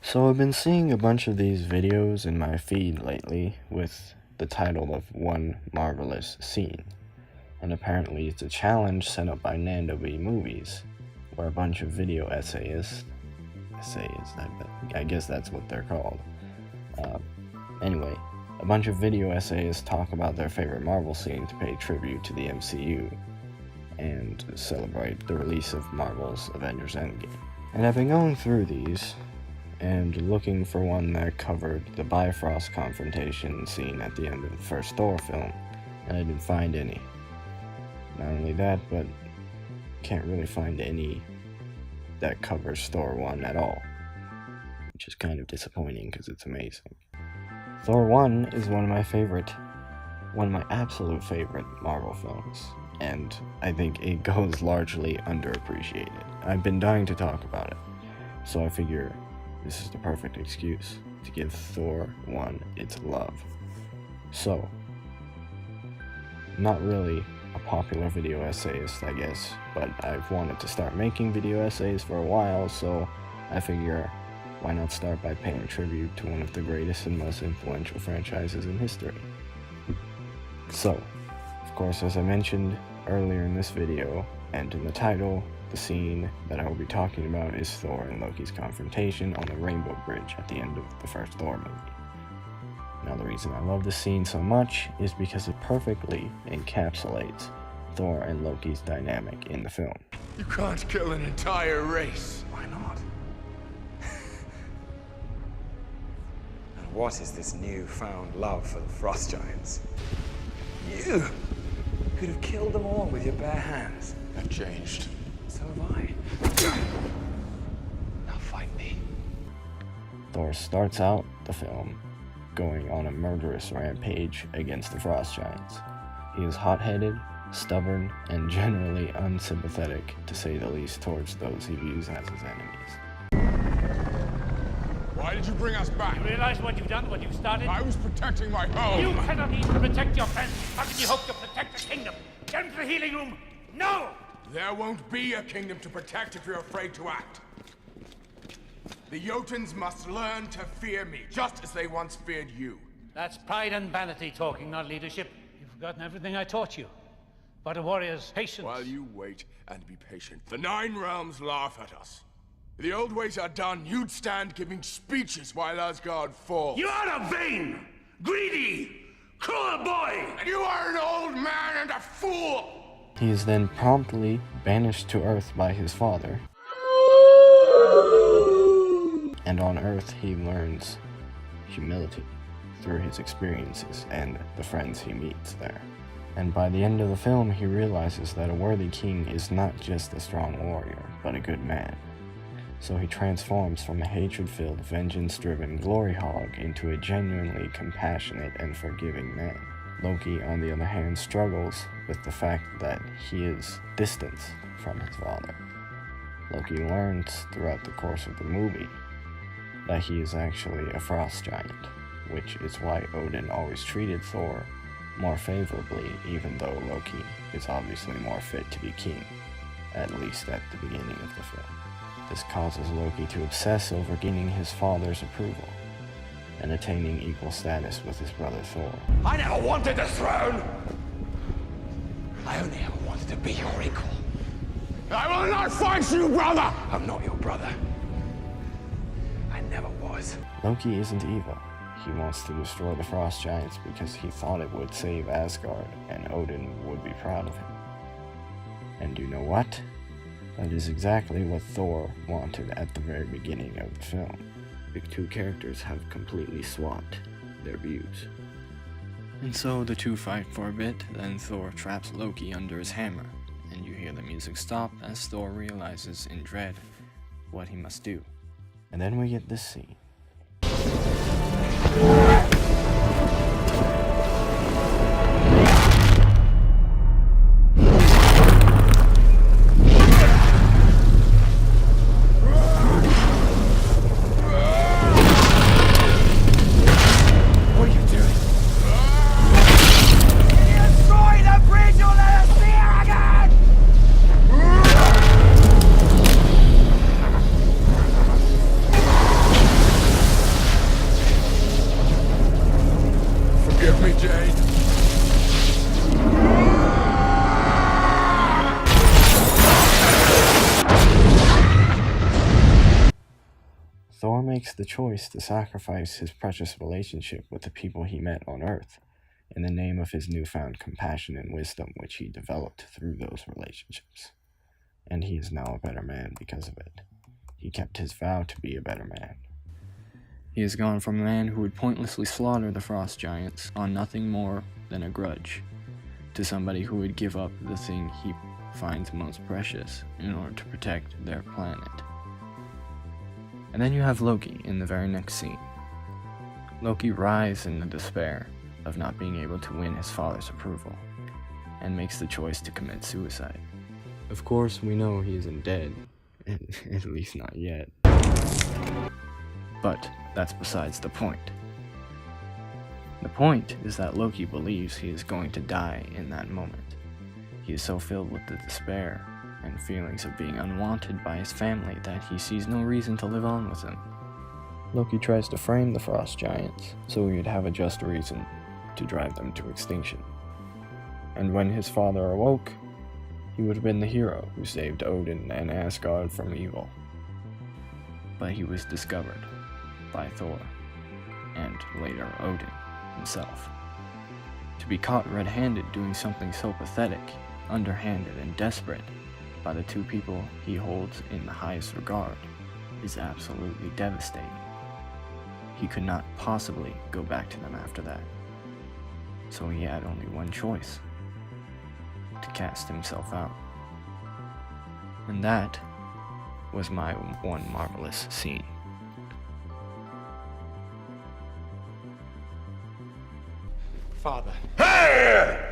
So I've been seeing a bunch of these videos in my feed lately with the title of One Marvelous Scene. And apparently it's a challenge set up by Nando Movies, where a bunch of video essayists, I guess that's what they're called. Anyway, a bunch of video essayists talk about their favorite Marvel scene to pay tribute to the MCU and celebrate the release of Marvel's Avengers Endgame. And I've been going through these and looking for one that covered the Bifrost confrontation scene at the end of the first Thor film, and I didn't find any. Not only that, but can't really find any that covers Thor 1 at all, which is kind of disappointing because it's amazing. Thor 1 is one of my absolute favorite Marvel films, and I think it goes largely underappreciated. I've been dying to talk about it, so I figure this is the perfect excuse to give Thor 1 its love. So, not really a popular video essayist, I guess, but I've wanted to start making video essays for a while, so I figure why not start by paying tribute to one of the greatest and most influential franchises in history. So, of course, as I mentioned earlier in this video, and in the title, the scene that I will be talking about is Thor and Loki's confrontation on the Rainbow Bridge at the end of the first Thor movie. Now, the reason I love this scene so much is because it perfectly encapsulates Thor and Loki's dynamic in the film. You can't kill an entire race. Why not? And what is this newfound love for the Frost Giants? You could have killed them all with your bare hands. I've changed. So have I. Now fight me. Thor starts out the film going on a murderous rampage against the Frost Giants. He is hot-headed, stubborn, and generally unsympathetic, to say the least, towards those he views as his enemies. Why did you bring us back? You realize what you've done, what you've started? I was protecting my home. You cannot even protect your friends. How can you hope to protect the kingdom? Get into the healing room. No! There won't be a kingdom to protect if you're afraid to act. The Jotuns must learn to fear me, just as they once feared you. That's pride and vanity talking, not leadership. You've forgotten everything I taught you. But a warrior's patience. While you wait and be patient, the Nine Realms laugh at us. The old ways are done. You'd stand giving speeches while Asgard falls. You are a vain, greedy, cruel boy! And you are an old man and a fool! He is then promptly banished to Earth by his father, and on Earth he learns humility through his experiences and the friends he meets there. And by the end of the film, he realizes that a worthy king is not just a strong warrior, but a good man. So he transforms from a hatred-filled, vengeance-driven glory hog into a genuinely compassionate and forgiving man. Loki, on the other hand, struggles with the fact that he is distant from his father. Loki learns throughout the course of the movie that he is actually a frost giant, which is why Odin always treated Thor more favorably, even though Loki is obviously more fit to be king, at least at the beginning of the film. This causes Loki to obsess over gaining his father's approval and attaining equal status with his brother Thor. I never wanted the throne! I only ever wanted to be your equal. I will not fight you, brother! I'm not your brother. I never was. Loki isn't evil. He wants to destroy the Frost Giants because he thought it would save Asgard, and Odin would be proud of him. And you know what? That is exactly what Thor wanted at the very beginning of the film. The two characters have completely swapped their views. And so the two fight for a bit, then Thor traps Loki under his hammer, and you hear the music stop as Thor realizes in dread what he must do. And then we get this scene. Thor makes the choice to sacrifice his precious relationship with the people he met on Earth in the name of his newfound compassion and wisdom which he developed through those relationships. And he is now a better man because of it. He kept his vow to be a better man. He has gone from a man who would pointlessly slaughter the frost giants on nothing more than a grudge, to somebody who would give up the thing he finds most precious in order to protect their planet. And then you have Loki in the very next scene. Loki writhes in the despair of not being able to win his father's approval, and makes the choice to commit suicide. Of course, we know he isn't dead, at least not yet. But that's besides the point. The point is that Loki believes he is going to die in that moment. He is so filled with the despair and feelings of being unwanted by his family that he sees no reason to live on with them. Loki tries to frame the frost giants so he would have a just reason to drive them to extinction. And when his father awoke, he would have been the hero who saved Odin and Asgard from evil. But he was discovered by Thor, and later Odin himself. To be caught red-handed doing something so pathetic, underhanded, and desperate by the two people he holds in the highest regard is absolutely devastating. He could not possibly go back to them after that. So he had only one choice: to cast himself out. And that was my one marvelous scene. Father. Hey!